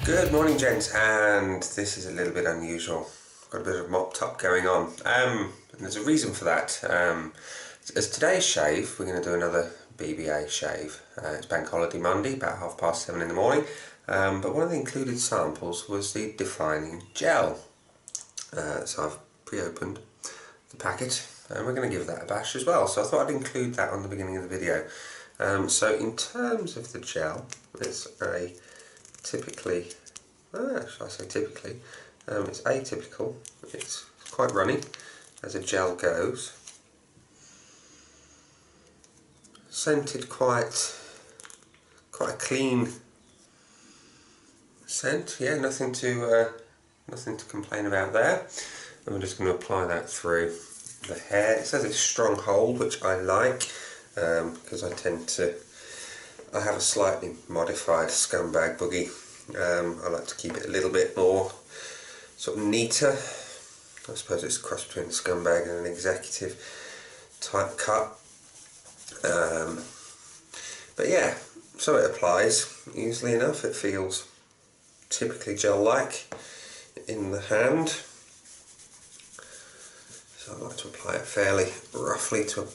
Good morning, gents, and this is a little bit unusual. Got a bit of mop top going on, and there's a reason for that. As today's shave, we're going to do another BBA shave. It's Bank Holiday Monday, about 7:30 in the morning, but one of the included samples was the defining gel. So I've pre-opened the packet, and we're going to give that a bash as well. So I thought I'd include that on the beginning of the video. So in terms of the gel, it's a typically, should I say typically, it's atypical, it's quite runny as a gel goes, scented quite a clean scent, yeah, nothing to complain about there. And we're just going to apply that through the hair. It says it's strong hold, which I like, because I have a slightly modified scumbag boogie. I like to keep it a little bit more sort of neater. I suppose it's a cross between a scumbag and an executive type cut. But yeah, so it applies easily enough. It feels typically gel-like in the hand. So I like to apply it fairly roughly to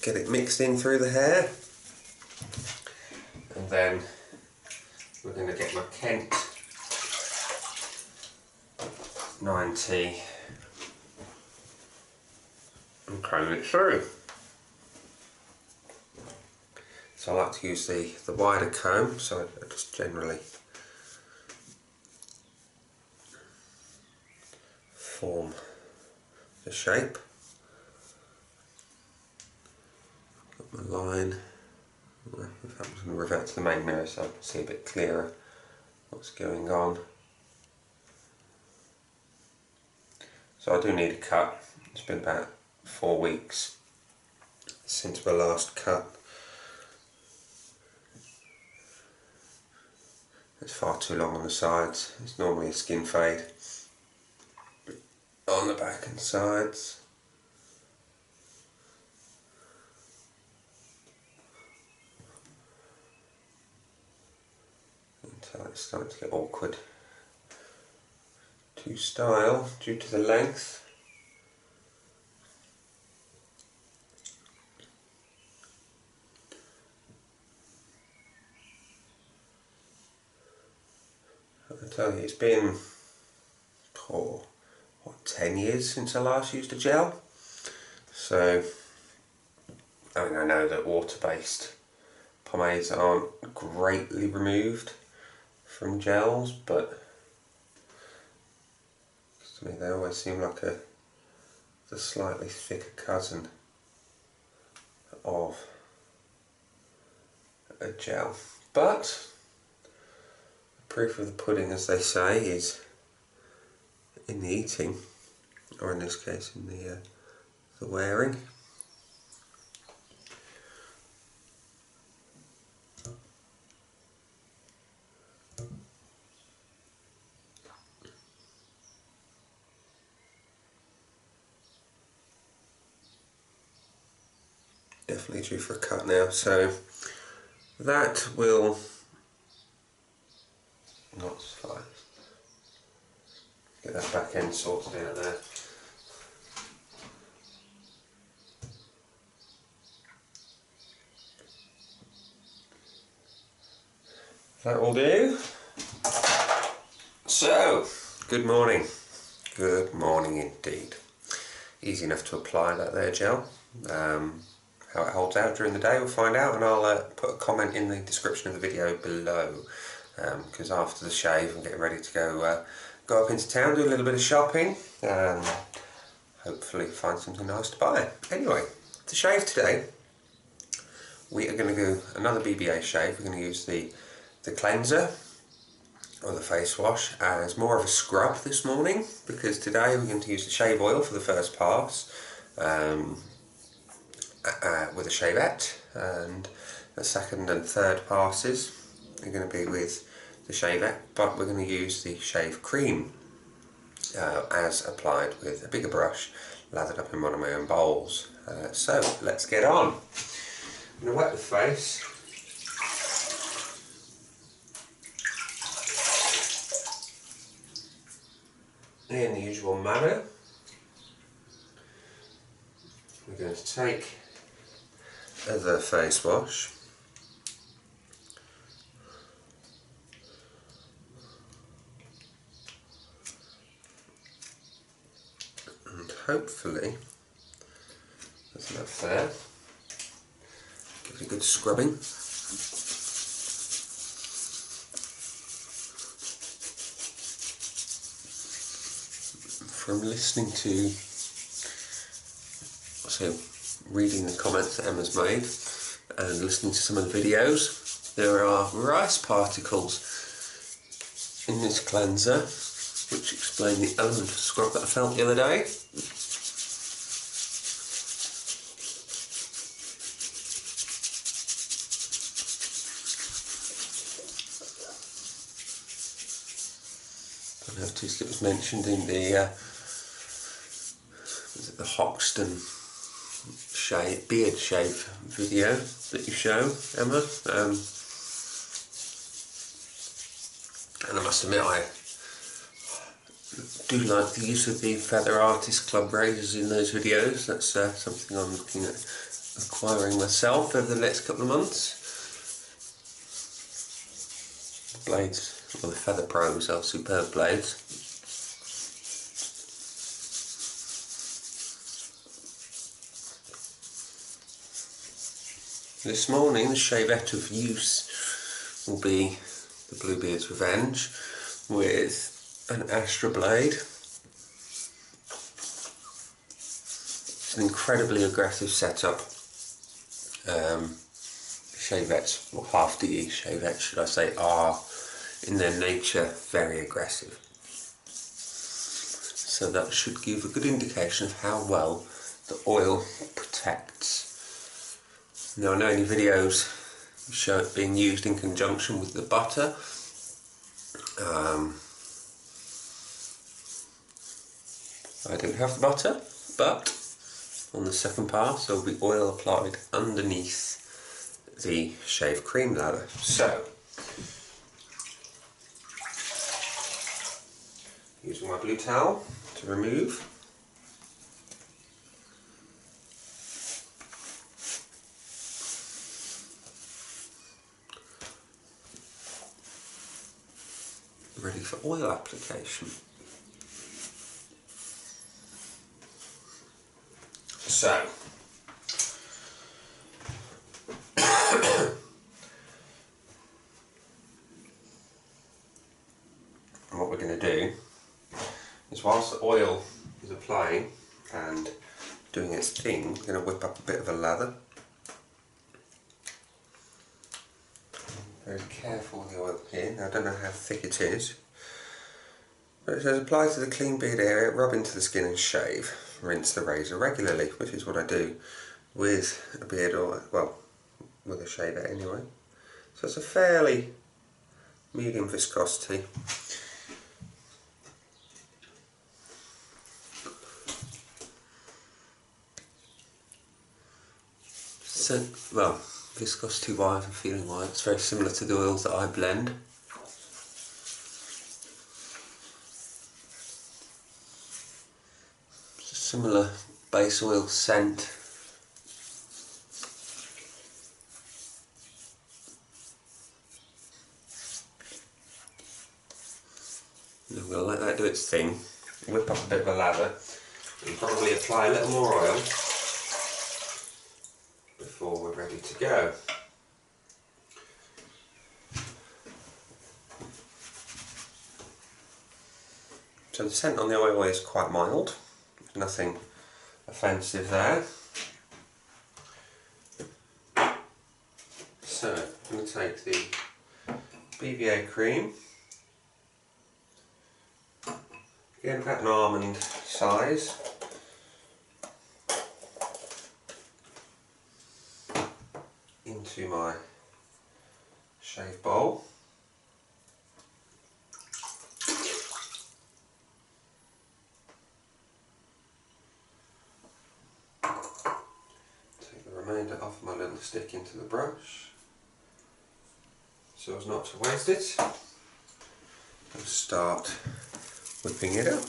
get it mixed in through the hair. And then we're going to get my Kent 90 and comb it through. So I like to use the wider comb, so I just generally form the shape. Got my line. I'm going to revert to the main mirror so I can see a bit clearer what's going on. So I do need a cut. It's been about 4 weeks since my last cut. It's far too long on the sides. It's normally a skin fade on the back and sides. Until it's starting to get awkward to style due to the length. I tell you, it's been 10 years since I last used a gel. So, I mean, I know that water-based pomades aren't greatly removed from gels, but to me they always seem like the slightly thicker cousin of a gel. But the proof of the pudding, as they say, is in the eating, or in this case in the wearing. Definitely due for a cut now, so that will not suffice. Get that back end sorted out there. That will do. So, good morning. Good morning indeed. Easy enough to apply that there gel. How it holds out during the day we'll find out, and I'll put a comment in the description of the video below, because after the shave I'm getting ready to go up into town, do a little bit of shopping, and hopefully find something nice to buy. Anyway, to shave today we are going to do another BBA shave. We're going to use the cleanser or the face wash as more of a scrub this morning, because today we're going to use the shave oil for the first pass with a Shavette, and the second and third passes are going to be with the Shavette, but we're going to use the shave cream as applied with a bigger brush, lathered up in one of my own bowls. So let's get on. I'm going to wet the face. in the usual manner, we're going to take the face wash and hopefully there's enough there. Give it a good scrubbing. From listening to, so reading the comments that Emma's made and listening to some of the videos, there are rice particles in this cleanser which explain the element of scrub that I felt the other day. I noticed it was mentioned in the Hoxton beard shave video that you show, Emma, and I must admit I do like the use of the Feather Artist Club razors in those videos. That's something I'm looking at acquiring myself over the next couple of months. The blades, well, the Feather Pros are superb blades. This morning the Shavette of use will be the Bluebeard's Revenge with an Astra blade. It's an incredibly aggressive setup. Shavettes, or half DE Shavettes should I say, are in their nature very aggressive. So that should give a good indication of how well the oil protects. Now I know any videos show it being used in conjunction with the butter. I don't have the butter, but on the second pass there will be oil applied underneath the shave cream lather. So, using my blue towel to remove. Ready for oil application. So, what we're going to do is, whilst the oil is applying and doing its thing, we're going to whip up a bit of a lather. Very careful with the oil here. Now I don't know how thick it is, but it says apply to the clean beard area, rub into the skin and shave. Rinse the razor regularly, which is what I do with a beard oil, well, with a shaver anyway. So it's a fairly medium viscosity. So, well, viscosity wise and feeling wise, it's very similar to the oils that I blend. It's a similar base oil scent. And I'm going to let that do its thing, whip up a bit of a lather, and probably apply a little more oil before we're ready to go. So the scent on the oil is quite mild, nothing offensive there. So I'm going to take the BBA cream, again about an almond size, into my shave bowl. Take the remainder off my little stick into the brush so as not to waste it, and start whipping it up.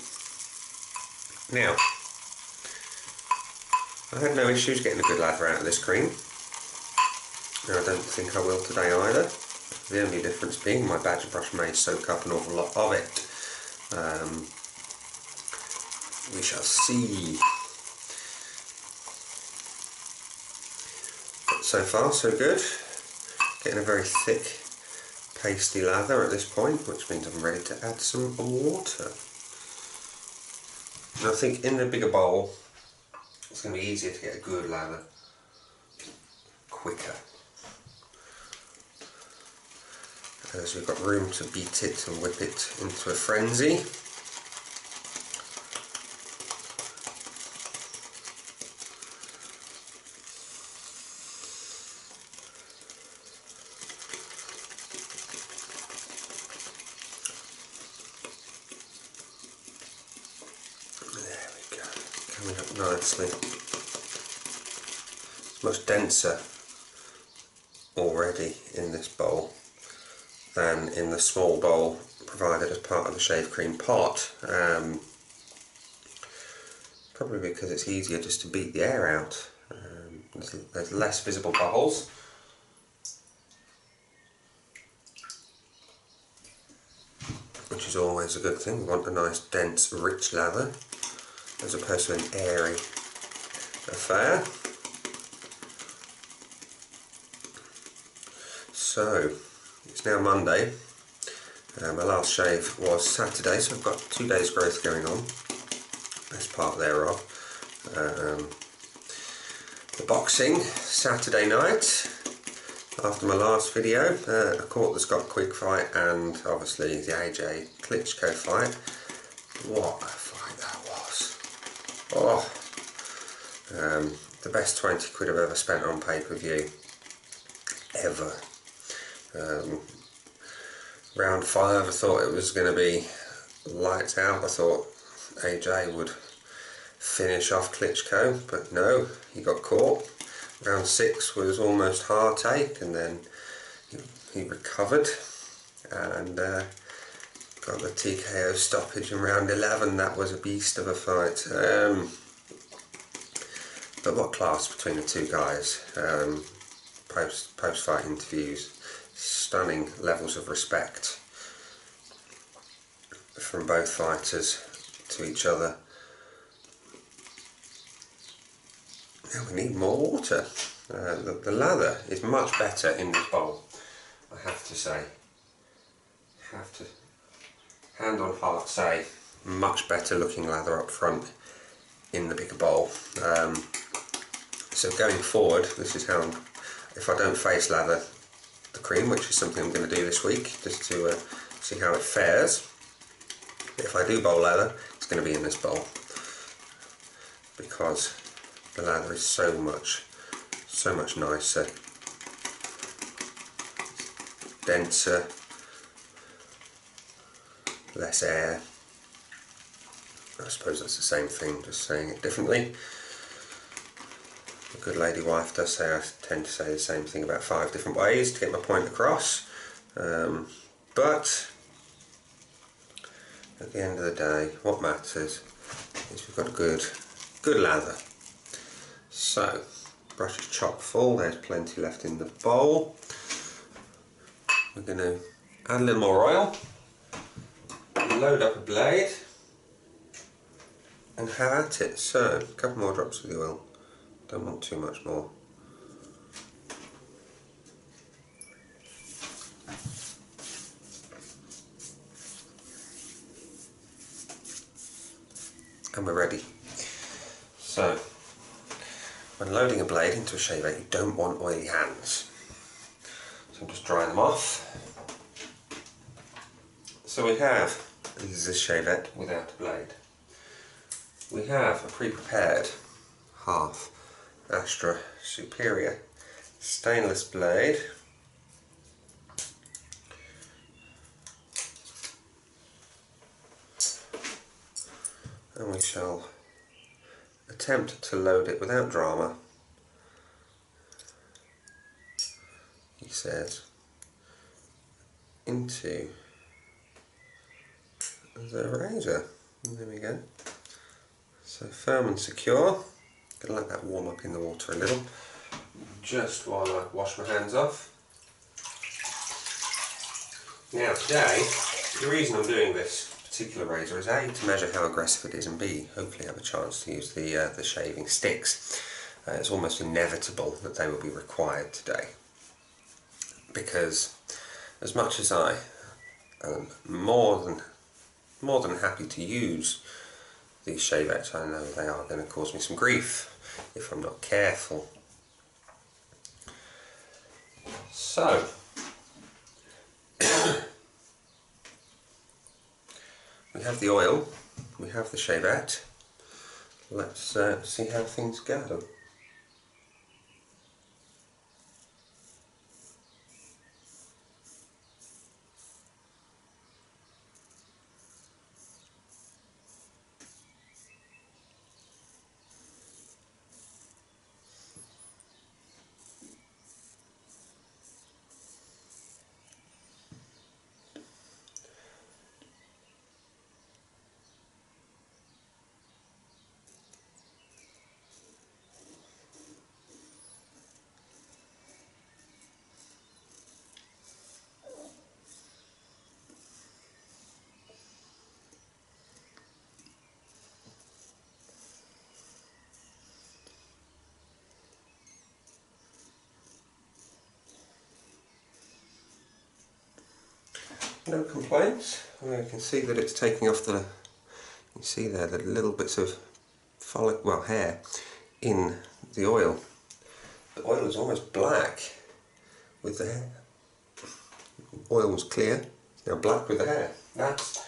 Now, I had no issues getting a good lather out of this cream. And I don't think I will today either. The only difference being my badger brush may soak up an awful lot of it. We shall see. But so far so good. Getting a very thick pasty lather at this point, which means I'm ready to add some water. And I think in the bigger bowl it's going to be easier to get a good lather quicker, as we've got room to beat it and whip it into a frenzy. There we go, coming up nicely. It's much denser already in this bowl than in the small bowl provided as part of the shave cream pot. Probably because it's easier just to beat the air out. There's less visible bubbles. Which is always a good thing. We want a nice dense rich lather as opposed to an airy affair. So it's now Monday. My last shave was Saturday, so I've got 2 days growth going on. Best part thereof. The boxing Saturday night after my last video. I caught the Scott Quick fight and obviously the AJ Klitschko fight. What a fight that was. Oh, the best 20 quid I've ever spent on pay-per-view ever. Round 5 I thought it was going to be lights out. I thought AJ would finish off Klitschko, but no, he got caught. Round 6 was almost heartache, and then he recovered and got the TKO stoppage in round 11. That was a beast of a fight. But what class between the two guys. Post-fight interviews, stunning levels of respect from both fighters to each other. Now we need more water. The lather is much better in this bowl, I have to say. Have to hand on heart say, much better looking lather up front in the bigger bowl. So going forward, this is how, if I don't face lather the cream, which is something I'm going to do this week, just to see how it fares. If I do bowl lather, it's going to be in this bowl, because the lather is so much nicer, denser, less air. I suppose that's the same thing, just saying it differently. A good lady wife does say I tend to say the same thing about 5 different ways to get my point across. But at the end of the day, what matters is we've got a good lather. So, brush is chock full, there's plenty left in the bowl. We're going to add a little more oil, load up a blade, and have at it. So, a couple more drops of the oil, don't want too much more. And we're ready. So, when loading a blade into a Shavette, you don't want oily hands. So I'm just drying them off. So we have, this is a Shavette without a blade. We have a pre-prepared half Astra Superior stainless blade. And we shall attempt to load it without drama, he says, into the razor. There we go. So firm and secure. Gonna let that warm up in the water a little, just while I wash my hands off. Now today, the reason I'm doing this particular razor is A, to measure how aggressive it is, and B, hopefully have a chance to use the shaving sticks. It's almost inevitable that they will be required today, because as much as I am more than happy to use these Shavettes, I know they are going to cause me some grief if I'm not careful. So, we have the oil, we have the Shavette. Let's see how things go. No complaints. I mean, you can see that it's taking off the, you can see there the little bits of hair in the oil. The oil is almost black with the hair. Oil was clear, now black with the hair. That's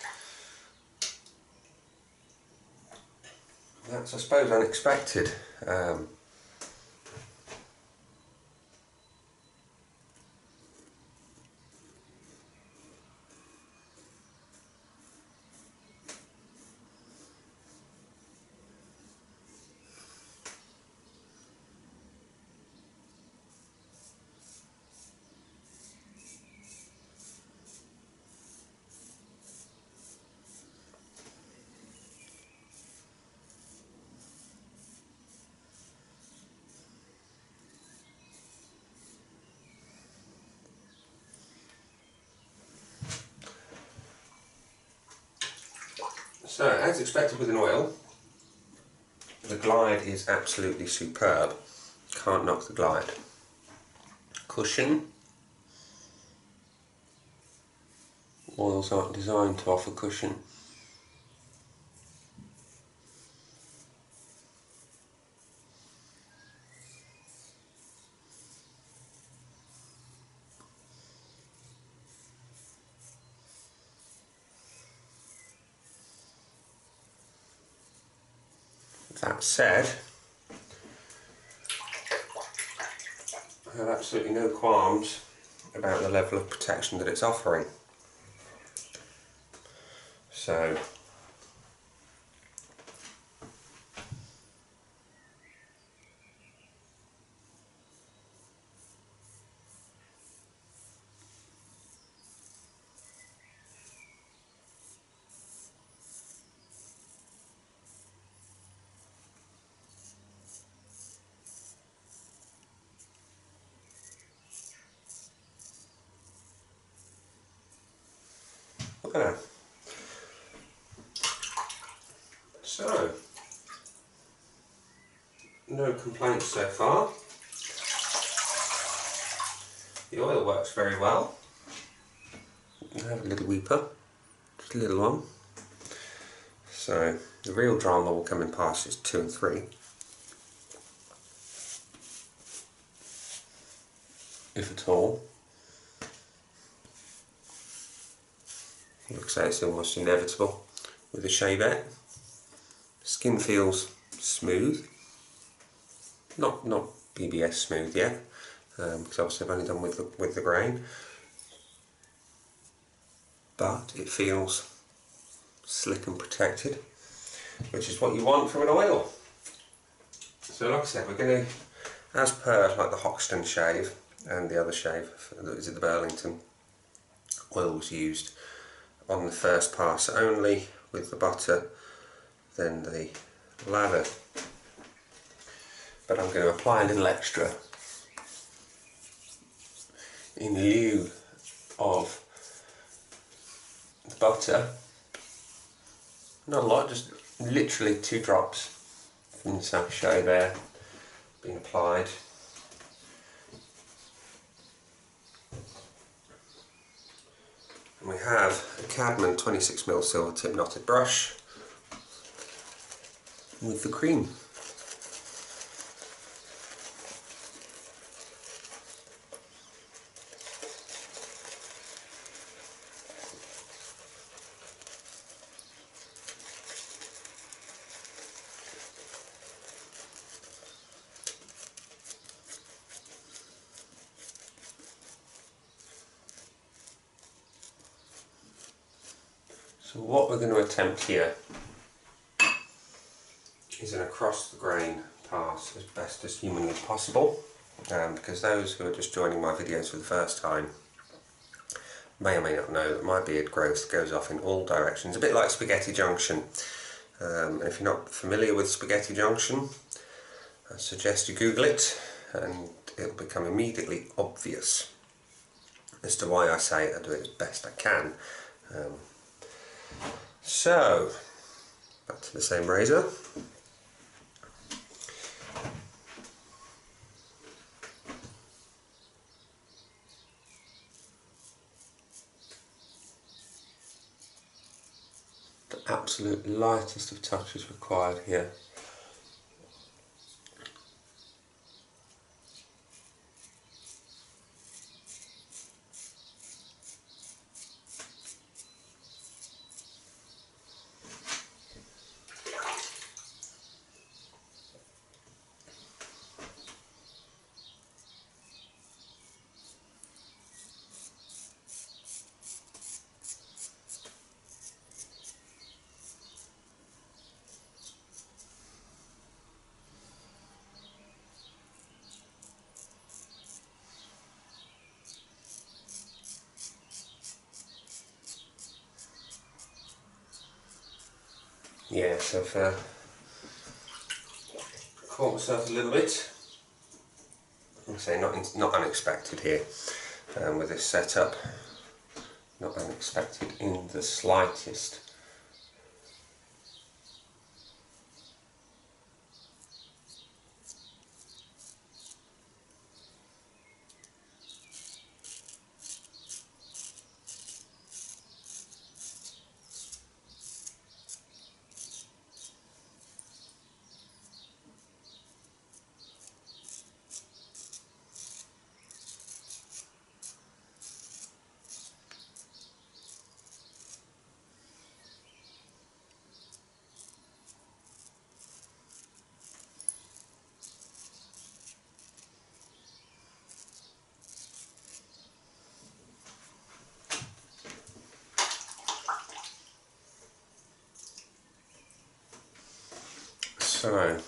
I suppose unexpected. So, as expected with an oil, the glide is absolutely superb. Can't knock the glide. Cushion. Oils aren't designed to offer cushion. That said, I have absolutely no qualms about the level of protection that it's offering. So, look at that. So, no complaints so far. The oil works very well. I have a little weeper, just a little one. So, the real drama will come in passes 2 and 3. If at all. Looks like it's almost inevitable with the Shavette. Skin feels smooth. Not BBS smooth yet, because obviously I've only done with the grain. But it feels slick and protected, which is what you want from an oil. So like I said, we're going to, as per like the Hoxton shave and the other shave, is it the Burlington, oil was used on the first pass only with the butter, then the lather, but I'm going to apply a little extra in lieu of the butter. Not a lot, just literally 2 drops from the sachet there being applied. And we have a Cadman 26mm silver tip knotted brush with the cream. So what we're going to attempt here is an across the grain pass as best as humanly possible, because those who are just joining my videos for the first time may or may not know that my beard growth goes off in all directions, a bit like spaghetti junction. And if you're not familiar with spaghetti junction, I suggest you Google it and it'll become immediately obvious as to why I say I do it as best I can. So, back to the same razor. The absolute lightest of touches required here. Yeah, so I've caught myself a little bit. I say not unexpected here with this setup. Not unexpected in the slightest. So, a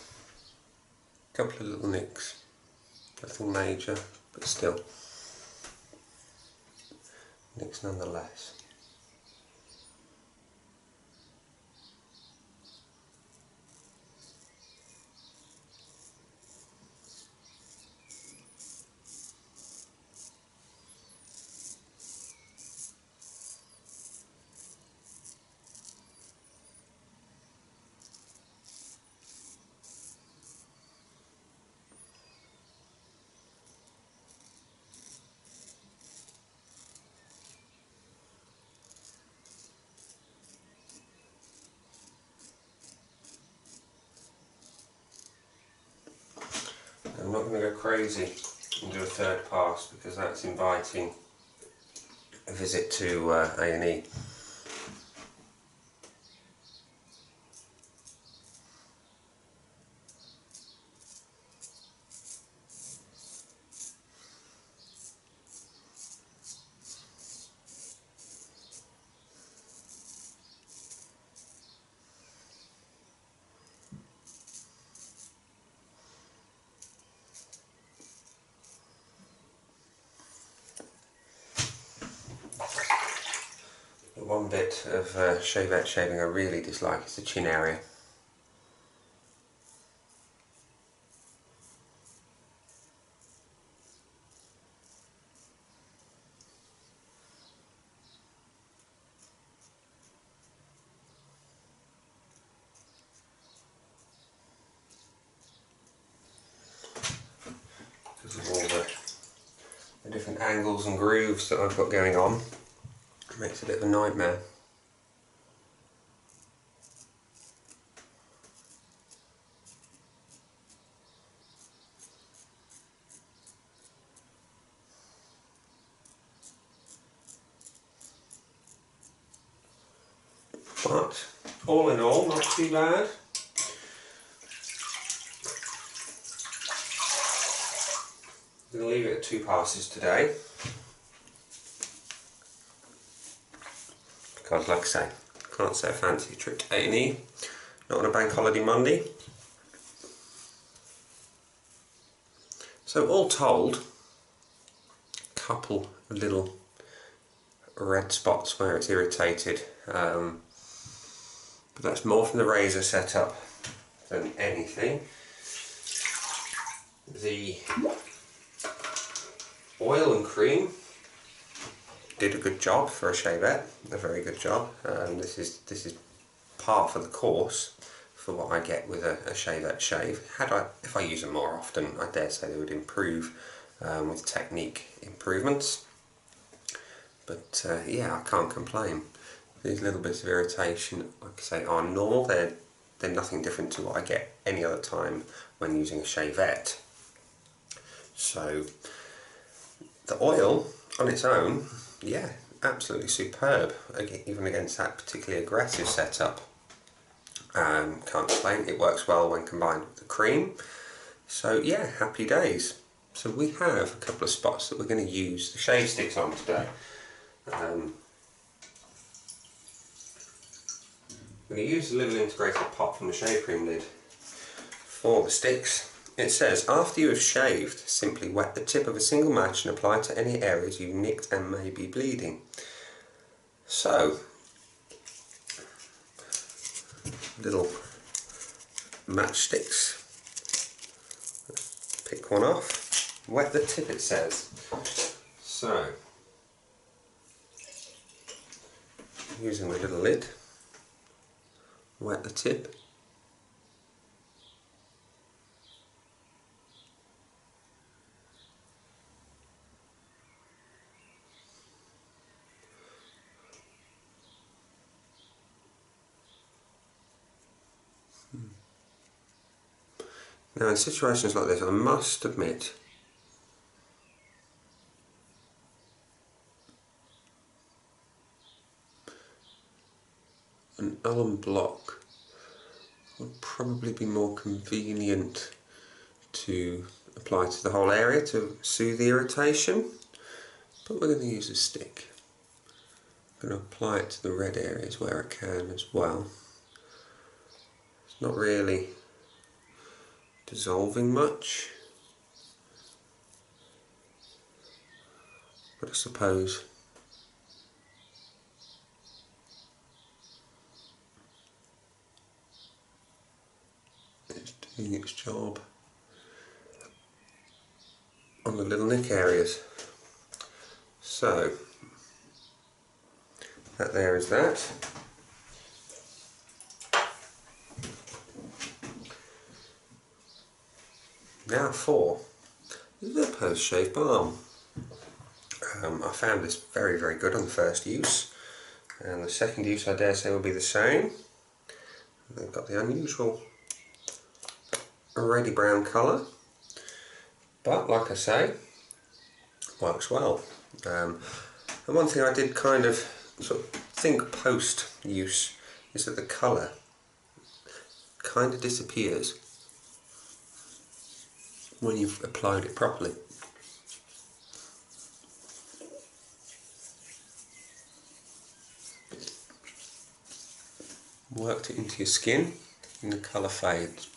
couple of little nicks, nothing major, but still, nicks nonetheless. I'm not going to go crazy and do a third pass because that's inviting a visit to A&E. One bit of Shavette shaving I really dislike is the chin area. different angles and grooves that I've got going on. It makes it a bit of a nightmare. But all in all, not too bad. I'm going to leave it at 2 passes today, because like I say, can't say a fancy trip to A&E, not on a bank holiday Monday. So all told, a couple of little red spots where it's irritated, but that's more from the razor setup than anything. The oil and cream did a good job for a Shavette, a very good job. This is par for the course for what I get with a Shavette shave. If I use them more often, I dare say they would improve with technique improvements. But yeah, I can't complain. These little bits of irritation, like I say, are normal. They're nothing different to what I get any other time when using a Shavette. So the oil on its own, yeah, absolutely superb, even against that particularly aggressive setup. Can't explain, it works well when combined with the cream. So yeah, happy days. So we have a couple of spots that we're going to use the shave sticks on today. I'm going to use the little integrated pot from the shave cream lid for the sticks. It says, after you have shaved, simply wet the tip of a single match and apply to any areas you nicked and may be bleeding. So, little matchsticks. Pick one off. Wet the tip, it says. So, using the little lid, wet the tip. Now in situations like this, I must admit, an alum block would probably be more convenient to apply to the whole area to soothe the irritation, but we're going to use a stick. I'm going to apply it to the red areas where I can as well. It's not really dissolving much, but I suppose it's doing its job on the little nick areas. So that there is that. Now for the post-shave balm. I found this very, very good on the first use, and the second use I dare say will be the same. They've got the unusual reddy brown colour, but like I say, works well. And one thing I did kind of sort of think post-use is that the colour kind of disappears when you've applied it properly. Worked it into your skin and the colour fades.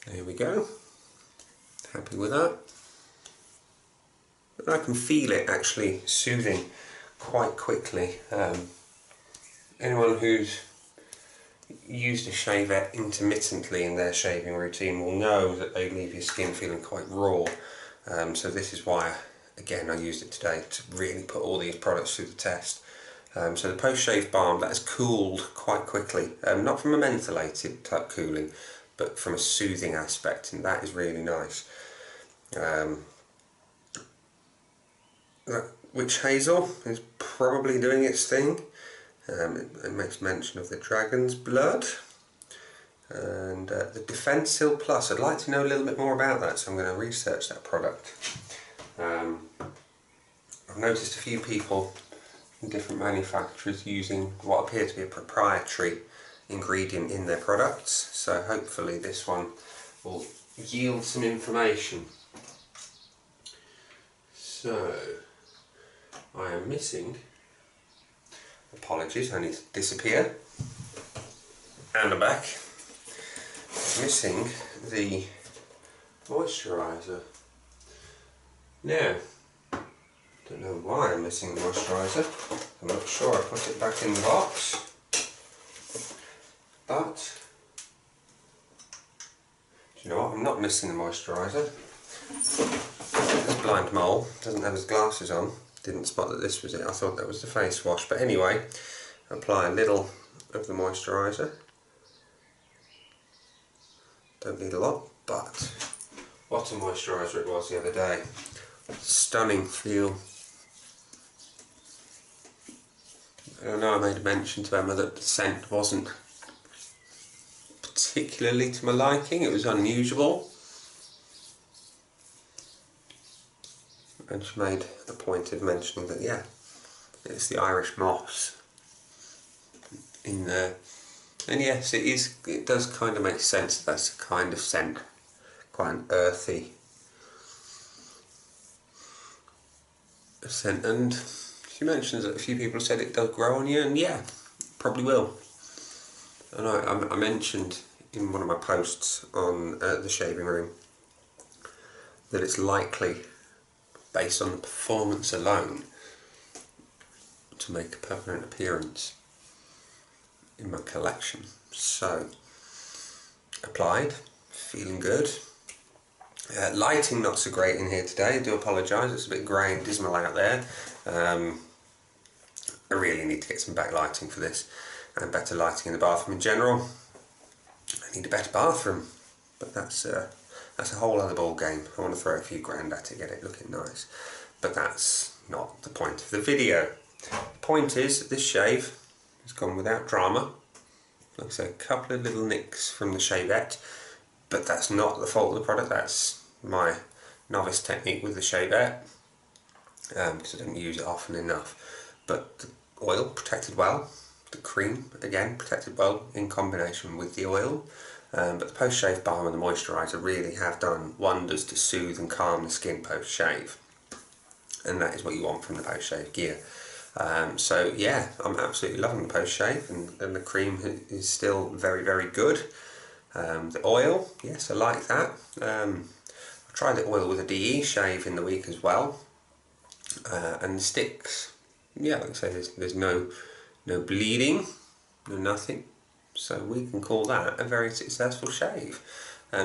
There we go. Happy with that. But I can feel it actually soothing quite quickly. Anyone who's used a Shavette intermittently in their shaving routine will know that they leave your skin feeling quite raw. So this is why, again, I used it today to really put all these products through the test. So the post-shave balm, that has cooled quite quickly, not from a mentholated type cooling, but from a soothing aspect, and that is really nice. Witch hazel is probably doing its thing. It makes mention of the dragon's blood and the Defensil Plus. I'd like to know a little bit more about that, so I'm going to research that product. I've noticed a few people from different manufacturers using what appear to be a proprietary ingredient in their products, so hopefully this one will yield some information. So I am missing, apologies, I need to disappear, and I'm back, missing the moisturiser. Now, don't know why I'm missing the moisturiser, I'm not sure, I put it back in the box, but do you know what, I'm not missing the moisturiser. This blind mole doesn't have his glasses on, didn't spot that this was it, I thought that was the face wash, but anyway, apply a little of the moisturiser, don't need a lot, but what a moisturiser it was the other day, stunning feel. I know I made a mention to Emma that the scent wasn't particularly to my liking, it was unusual. And she made a point of mentioning that, yeah, it's the Irish moss in there. And yes, it does kind of make sense that that's a kind of scent, quite an earthy scent. And she mentions that a few people said it does grow on you, and yeah, probably will. And I mentioned in one of my posts on the shaving room that it's likely, based on the performance alone, to make a permanent appearance in my collection. So, applied, feeling good. Lighting not so great in here today, I do apologise, it's a bit grey and dismal out there. I really need to get some backlighting for this, and better lighting in the bathroom in general. I need a better bathroom, but that's a whole other ball game. I want to throw a few grand at it, get it looking nice, but that's not the point of the video. The point is that this shave has gone without drama. Like I say, a couple of little nicks from the Shavette, but that's not the fault of the product, that's my novice technique with the Shavette, because I don't use it often enough. But the oil protected well, the cream again protected well in combination with the oil, but the post-shave balm and the moisturiser really have done wonders to soothe and calm the skin post-shave, and that is what you want from the post-shave gear. So yeah, I'm absolutely loving the post-shave, and the cream is still very, very good. The oil, yes, I like that. I tried the oil with a DE shave in the week as well, and the sticks, yeah, like I say, there's no bleeding, no nothing, so we can call that a very successful shave.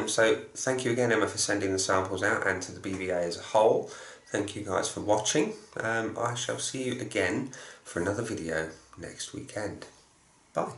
So thank you again, Emma, for sending the samples out, and to the BBA as a whole. Thank you guys for watching. I shall see you again for another video next weekend. Bye.